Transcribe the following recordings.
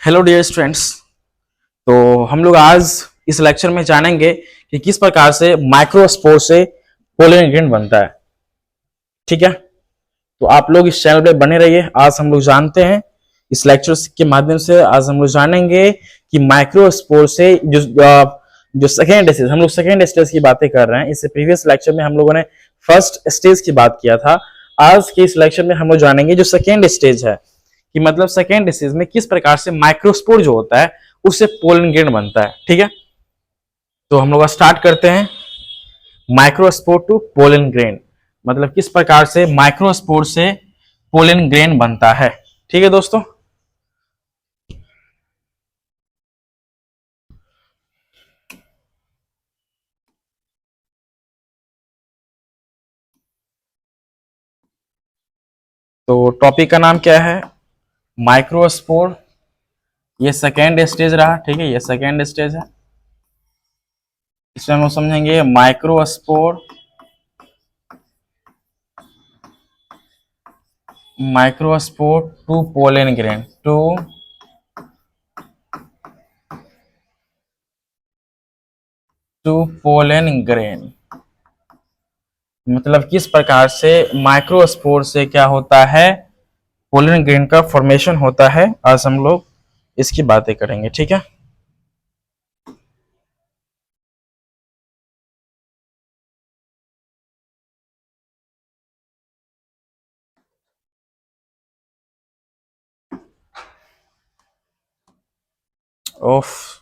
Hello dear students. तो हम लोग आज इस लेक्चर में जानेंगे कि किस प्रकार से माइक्रोस्पोर से पोलन ग्रेन बनता है। ठीक है, तो आप लोग इस चैनल पे बने रहिए। आज हम लोग जानते हैं, इस लेक्चर के माध्यम से आज हम लोग जानेंगे कि माइक्रोस्पोर से जो सेकेंड स्टेज, हम लोग सेकेंड स्टेज की बातें कर रहे हैं। इससे प्रीवियस लेक्चर में हम लोगों ने फर्स्ट स्टेज की बात किया था। आज के इस लेक्चर में हम लोग जानेंगे जो सेकेंड स्टेज है, कि मतलब सेकेंड स्टेज में किस प्रकार से माइक्रोस्पोर जो होता है उससे पोलन ग्रेन बनता है। ठीक है, तो हम लोग स्टार्ट करते हैं। माइक्रोस्पोर टू पोलन ग्रेन, मतलब किस प्रकार से माइक्रोस्पोर से पोलन ग्रेन बनता है। ठीक है दोस्तों, तो टॉपिक का नाम क्या है? माइक्रोस्पोर। ये सेकेंड स्टेज रहा। ठीक है, ये सेकेंड स्टेज है। इसमें हम लोग समझेंगे microspore, microspore to pollen grain, to pollen grain, मतलब किस प्रकार से माइक्रोस्पोर से क्या होता है, पोलन ग्रेन का फॉर्मेशन होता है। आज हम लोग इसकी बातें करेंगे। ठीक है, ओफ,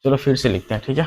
चलो फिर से लिखते हैं। ठीक है,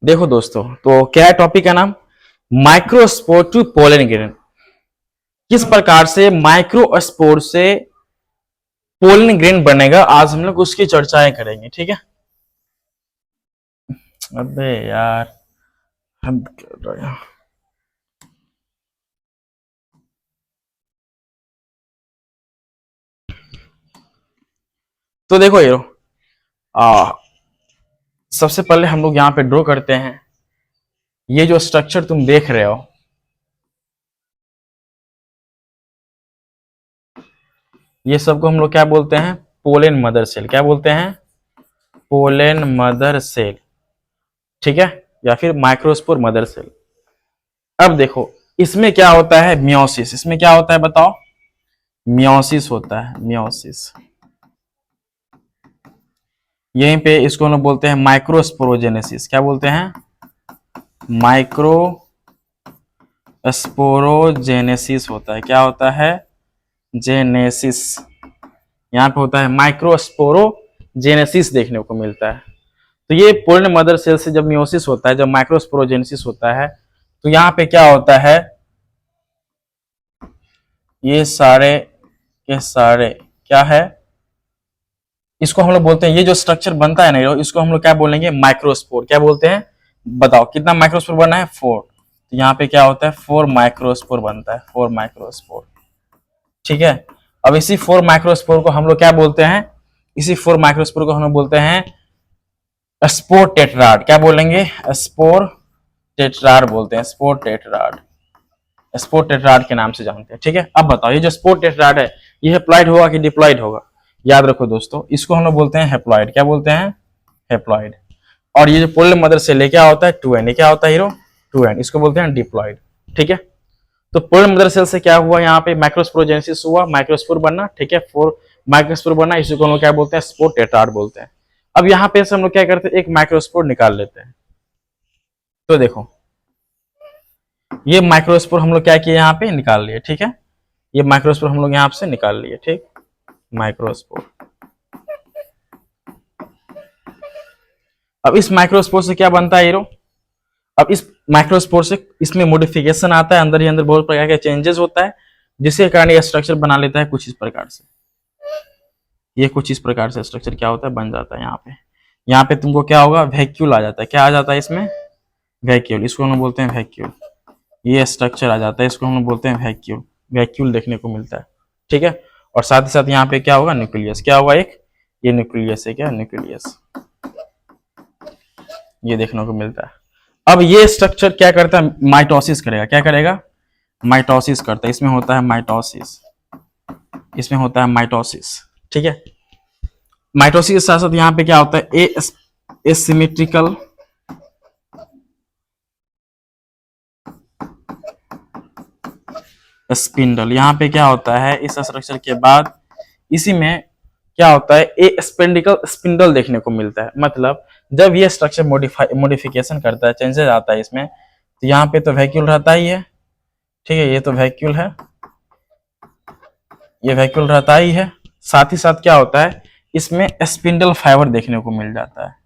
देखो दोस्तों, तो क्या है टॉपिक का नाम? Microspore to pollen grain. किस प्रकार से माइक्रोस्पोर से पोलन ग्रेन बनेगा, आज हम लोग उसकी चर्चाएं करेंगे। ठीक है, अबे यार हम कर रहे हैं। तो देखो ये सबसे पहले हम लोग यहाँ पे ड्रॉ करते हैं। ये जो स्ट्रक्चर तुम देख रहे हो, ये सबको हम लोग क्या बोलते हैं? Pollen mother cell. क्या बोलते हैं? Pollen mother cell. ठीक है, या फिर माइक्रोस्पोर मदर सेल। अब देखो, इसमें क्या होता है? मियोसिस। इसमें क्या होता है बताओ? मियोसिस होता है, मियोसिस। यहीं पे इसको हम लोग बोलते हैं माइक्रोस्पोरोजेनेसिस। क्या बोलते हैं? माइक्रोस्पोरोजेनेसिस होता है। क्या होता है? जेनेसिस। यहाँ पे होता है माइक्रोस्पोरोजेनेसिस देखने को मिलता है। तो ये पोलन मदर सेल से जब मियोसिस होता है, जब माइक्रोस्पोरोजेनेसिस होता है, तो यहाँ पे क्या होता है? ये सारे के सारे क्या है? इसको हम लोग बोलते हैं, ये जो स्ट्रक्चर बनता है ना, इसको हम लोग क्या बोलेंगे? माइक्रोस्पोर। क्या बोलते हैं बताओ? कितना माइक्रोस्पोर बना है? 4। तो यहाँ पे क्या होता है? 4 माइक्रोस्पोर बनता है, 4 माइक्रोस्पोर। ठीक है, अब इसी 4 माइक्रोस्पोर को हम लोग क्या बोलते हैं? इसी 4 माइक्रोस्पोर को हम लोग बोलते हैं स्पोर टेट्राड। क्या बोलेंगे? स्पोर टेट्राड बोलते हैं, स्पोर टेट्राड। स्पोर टेट्राड के नाम से जानते हैं। ठीक है, अब बताओ, ये जो स्पोर टेट्राड है, ये हेप्लॉइड होगा कि डिप्लॉइड होगा? याद रखो दोस्तों, इसको हम लोग बोलते हैं हेप्लॉइड। क्या बोलते हैं? हेप्लॉइड। और ये जो पोलन मदर सेल है क्या होता है? 2n। ये क्या होता है हीरो? 2n। इसको बोलते हैं डिप्लॉइड। ठीक है, तो पोलन मदर सेल से क्या हुआ, यहाँ पे माइक्रोस्पोरोजेनेसिस हुआ, माइक्रोस्पोर बनना, ठीक है, फोर माइक्रोस्पोर बनना, इसी को हम लोग क्या बोलते हैं, स्पोर टेट्राड बोलते हैं। अब यहाँ पे से हम लोग क्या करते हैं, एक माइक्रोस्पोर निकाल लेते हैं। तो देखो ये माइक्रोस्पोर हम लोग क्या किए, यहाँ पे निकाल लिए, ठीक है, ये माइक्रोस्पोर हम लोग यहाँ से निकाल लिए, ठीक, माइक्रोस्पोर। अब इस माइक्रोस्पोर से क्या बनता है हीरो, अब इस माइक्रोस्पोर से इसमें मॉडिफिकेशन आता है, अंदर ही अंदर बहुत प्रकार के चेंजेस होता है, जिसके कारण ये स्ट्रक्चर बना लेता है कुछ इस प्रकार से। ये कुछ इस प्रकार से स्ट्रक्चर क्या होता है, बन जाता है। यहाँ पे तुमको क्या होगा, वैक्यूल आ जाता है। क्या आ जाता है इसमें, वैक्यूल, इसको हम बोलते हैं वैक्यूल। ये स्ट्रक्चर आ जाता है, इसको हम बोलते हैं वैक्यूल, वैक्यूल देखने को मिलता है, ठीक है। और साथ ही साथ यहाँ पे क्या होगा, न्यूक्लियस, क्या होगा एक, ये न्यूक्लियस है, क्या न्यूक्लियस, ये देखने को मिलता है। अब ये स्ट्रक्चर क्या करता है, माइटोसिस करेगा, क्या करेगा, माइटोसिस करता है, इसमें होता है माइटोसिस, इसमें होता है माइटोसिस, ठीक है। माइटोसिस के साथ साथ यहाँ पे क्या होता है, एसिमेट्रिकल स्पिंडल। यहाँ पे क्या होता है, इस स्ट्रक्चर के बाद इसी में क्या होता है, ए स्पेंडिकल स्पिंडल देखने को मिलता है। मतलब जब ये स्ट्रक्चर मॉडिफिकेशन करता है, चेंजेस आता है इसमें, तो यहाँ पे तो वैक्यूल रहता ही है, ठीक है, ये तो वैक्यूल है, ये वैक्यूल रहता ही है। साथ ही साथ क्या होता है, इसमें स्पिंडल फाइबर देखने को मिल जाता है।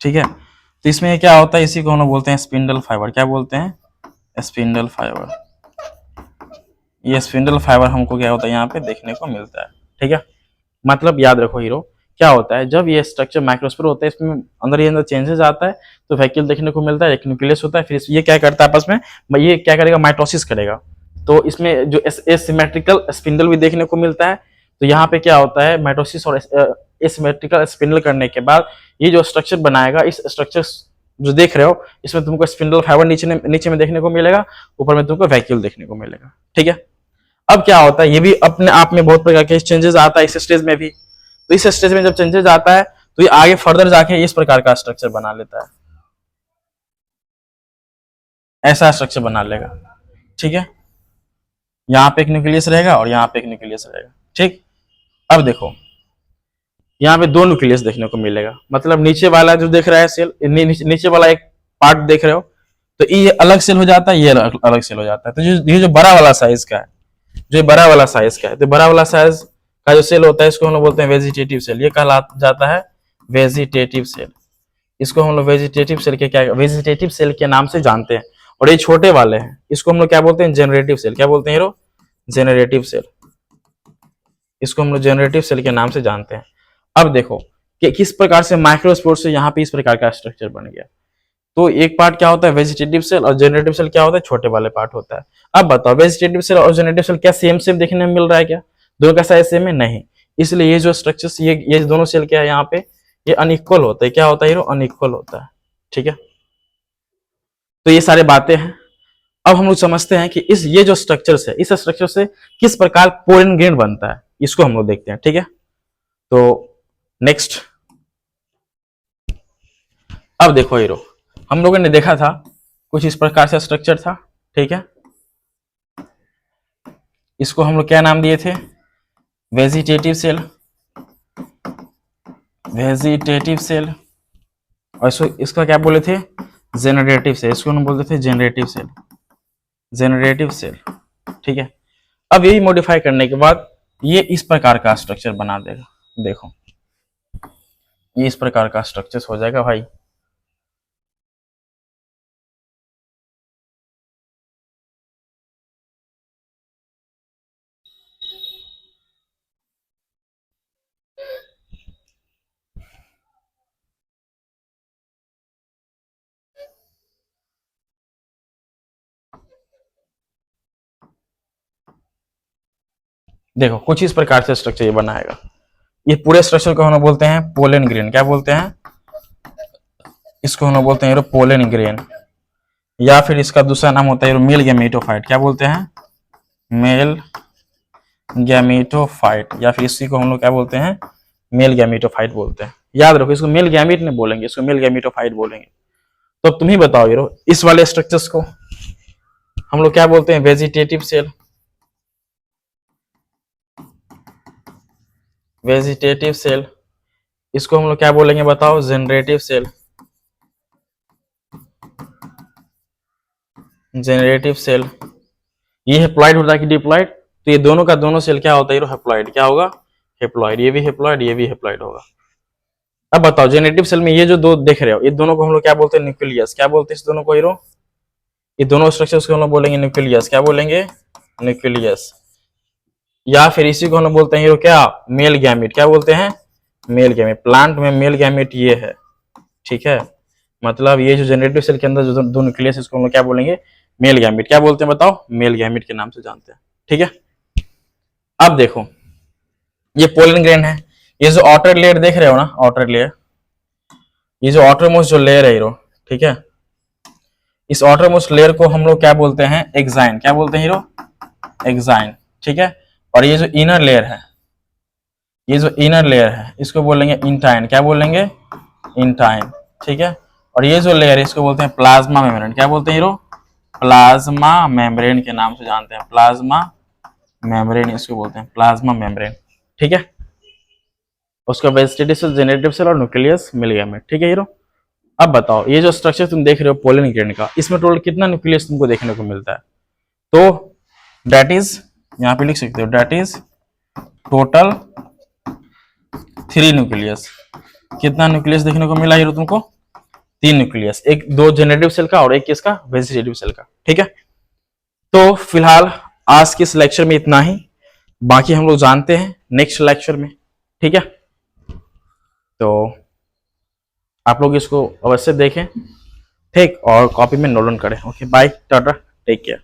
ठीक है, तो इसमें क्या होता है, इसी को हम लोग बोलते हैं स्पिंडल फाइबर। क्या बोलते हैं, स्पिंडल फाइबर। ये स्पिंडल फाइबर हमको क्या होता है, यहाँ पे देखने को मिलता है, ठीक है। मतलब याद रखो हीरो, क्या होता है, जब ये स्ट्रक्चर माइक्रोस्पोर होता है, इसमें अंदर ही अंदर चेंजेस आता है, तो वैक्यूल देखने को मिलता है, एक न्यूक्लियस होता है, फिर ये क्या करता है आपस में, ये क्या करेगा, माइटोसिस करेगा। तो इसमें जो एसिमेट्रिकल स्पिंडल भी देखने को मिलता है। तो यहाँ पे क्या होता है, माइटोसिस और एसिमेट्रिकल स्पिंडल करने के बाद ये जो स्ट्रक्चर बनाएगा, इस स्ट्रक्चर जो देख रहे हो, इसमें तुमको स्पिंडल फाइबर नीचे में देखने को मिलेगा, ऊपर में तुमको वैक्यूल देखने को मिलेगा, ठीक है। अब क्या होता है, ये भी अपने आप में बहुत प्रकार के चेंजेस आता है इस स्टेज में भी। तो इस स्टेज में जब चेंजेस आता है, तो ये आगे फर्दर जाके इस प्रकार का स्ट्रक्चर बना लेता है, ऐसा स्ट्रक्चर बना लेगा, ठीक है। यहाँ पे एक न्यूक्लियस रहेगा और यहाँ पे एक न्यूक्लियस रहेगा, ठीक। अब देखो यहाँ पे दो न्यूक्लियस देखने को मिलेगा, मतलब नीचे वाला जो देख रहा है सेल, नीचे वाला एक पार्ट देख रहे हो, तो ये अलग सेल हो जाता है, ये अलग सेल हो जाता है। तो ये जो बड़ा वाला साइज का है, जो बड़ा वाला साइज का है, तो बड़ा वाला साइज का जो सेल होता है, इसको हम लोग बोलते हैं वेजिटेटिव सेल। ये कहला जाता है वेजिटेटिव सेल। इसको हम लोग वेजिटेटिव सेल के क्या, वेजिटेटिव सेल के नाम से जानते हैं। और ये छोटे वाले हैं, इसको हम लोग क्या बोलते हैं, जनरेटिव सेल। क्या बोलते हैं हीरो, जनरेटिव सेल। इसको हम लोग जनरेटिव सेल के नाम से जानते हैं। अब देखो कि किस प्रकार से माइक्रोस्पोर से यहाँ पे इस प्रकार का स्ट्रक्चर बन गया। तो एक पार्ट क्या होता है, वेजिटेटिव सेल, और जनरेटिव सेल क्या होता है, छोटे वाले पार्ट होता है। अब बताओ, वेजिटेटिव सेल और जनरेटिव सेल क्या सेम सेम देखने में मिल रहा है क्या, दोनों का साइज सेम है, नहीं। इसलिए ये जो स्ट्रक्चर्स, ये दोनों सेल क्या है यहाँ पे, ये अनइक्वल होता है। क्या होता है हीरो, अनइक्वल होता है, ठीक है। तो ये सारे बातें हैं। अब हम लोग समझते हैं कि ये जो स्ट्रक्चर्स है, इस स्ट्रक्चर से किस प्रकार पोलन ग्रेन बनता है, इसको हम लोग देखते हैं, ठीक है। तो नेक्स्ट, अब देखो हीरो, हम लोगों ने देखा था कुछ इस प्रकार से स्ट्रक्चर था, ठीक है। इसको हम लोग क्या नाम दिए थे, वेजिटेटिव सेल, वेजिटेटिव सेल। और इसका क्या बोले थे, जेनरेटिव सेल। इसको हम बोलते थे जेनरेटिव सेल, जेनरेटिव सेल, ठीक है। अब यही मॉडिफाई करने के बाद ये इस प्रकार का स्ट्रक्चर बना देगा। देखो ये इस प्रकार का स्ट्रक्चर हो जाएगा भाई। देखो कुछ इस प्रकार से स्ट्रक्चर ये बनाएगा। ये पूरे स्ट्रक्चर को हम लोग बोलते हैं पोलन ग्रेन। क्या बोलते हैं, इसको हम लोग बोलते हैं पोलन ग्रेन। या फिर इसका दूसरा नाम होता है मेल गैमेटोफाइट। क्या बोलते हैं? मेल गैमेटोफाइट, या फिर इसी को हम लोग क्या बोलते हैं? मेल गैमेटोफाइट बोलते हैं। याद रखो, इसको मेल गैमेट नहीं बोलेंगे, इसको मेल गैमेटोफाइट बोलेंगे। तो अब तुम ही बताओ हीरो, इस वाले स्ट्रक्चर्स को हम लोग क्या बोलते हैं? Vegetative cell. Vegetative cell. इसको हम लोग क्या बोलेंगे बताओ? Generative cell. Generative cell. ये हेप्लॉइड होता है कि डिप्लॉइड? तो ये दोनों का दोनों सेल क्या होता है? हेप्लॉइड। क्या होगा? हेप्लॉइड। ये भी हेप्लॉइड, ये भी हेप्लॉइड होगा। अब बताओ, जेनेटिव सेल में ये जो दो देख रहे हो, ये दोनों को हम लोग क्या बोलते हैं? न्यूक्लियस। क्या बोलते हैं इस दोनों को हीरो? ये दोनों स्ट्रक्चर्स को हम लोग बोलेंगे न्यूक्लियस। क्या बोलेंगे? न्यूक्लियस। या फिर इसी को हम लोग बोलते हैं हीरो क्या? Male gamete. क्या बोलते हैं? Male gamete. प्लांट में मेल गैमेट ये है, ठीक है। मतलब ये जो जेनेटिव सेल के अंदर जो दो न्यूक्लियस, इसको हम लोग क्या बोलेंगे? Male gamete. क्या बोलते हैं बताओ? मेल गैमेट के नाम से जानते हैं, ठीक है। अब देखो, ये पोलन ग्रेन है। ये जो आउटर लेयर देख रहे हो ना, आउटर लेयर, ये जो आउटर मोस्ट जो लेयर है हीरो, ठीक है, इस आउटर मोस्ट लेयर को हम लोग क्या बोलते हैं? एक्साइन। क्या बोलते हैं हीरो? एक्साइन, ठीक है। और ये जो इनर लेयर है, ये जो इनर लेयर है, इसको बोलेंगे इंटाइन। क्या बोलेंगे? इंटाइन, ठीक है। और ये जो लेयर है, इसको बोलते हैं प्लाज्मा मेम्ब्रेन। क्या बोलते हैं हीरो? प्लाज्मा मेम्ब्रेन के नाम से जानते हैं। प्लाज्मा मेम्ब्रेन इसको बोलते हैं, प्लाज्मा मेम्ब्रेन, ठीक है। उसका वेजिटेटिव सेल, जेनेटिव सेल और न्यूक्लियस मिल गया हमें, ठीक है हीरो। अब बताओ, ये जो स्ट्रक्चर तुम देख रहे हो पोलन ग्रेन का, इसमें टोटल कितना न्यूक्लियस तुमको देखने को मिलता है? तो डेट इज, यहाँ पे लिख सकते हो, डेट इज टोटल 3 न्यूक्लियस। कितना न्यूक्लियस देखने को मिला हीरो तुमको? 3 न्यूक्लियस। एक, 2 जेनेटिव सेल का और एक किसका? वेजिटेटिव सेल का, ठीक है। तो फिलहाल आज के इस लेक्चर में इतना ही, बाकी हम लोग जानते हैं नेक्स्ट लेक्चर में, ठीक है। तो आप लोग इसको अवश्य देखें, ठीक, और कॉपी में नोट डाउन करें। Okay, bye, tata, take care.